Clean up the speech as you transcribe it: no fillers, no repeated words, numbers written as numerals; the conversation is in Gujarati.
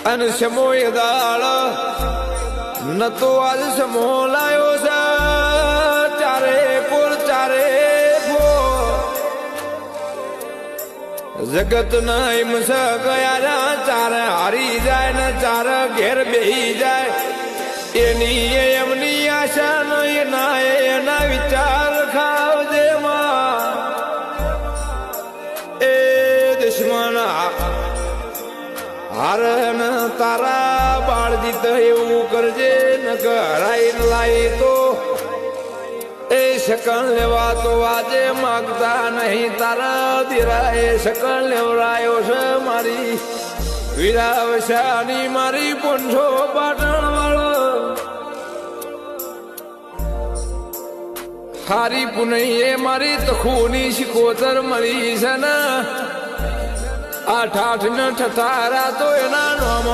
અને સમો એ દાળ ન તો આજ સમો લાયો છે ચારે કોર ચારે જગત ના એમ છે ગયા ચારે હારી જાય ને ચારે ઘેર બેહી જાય એની એમની આશા નહીં ના એના વિચાર ખાવજે માં એ દુશ્મન હાર ન તારા બાળજી તો એવું કરજે ન હરાઈ લાઈ તો એ શકન લેવા તો આજે માગતા નહીં તારા દીરા એ શકન લેવરાયો છે મારી વીરાવશાની મારી પોંછો પાટણ વાળો હારી પુનઈ એ મારી તખુની શિકોતર મળી છે ને આઠ ને ઠઠારા તો એના નામ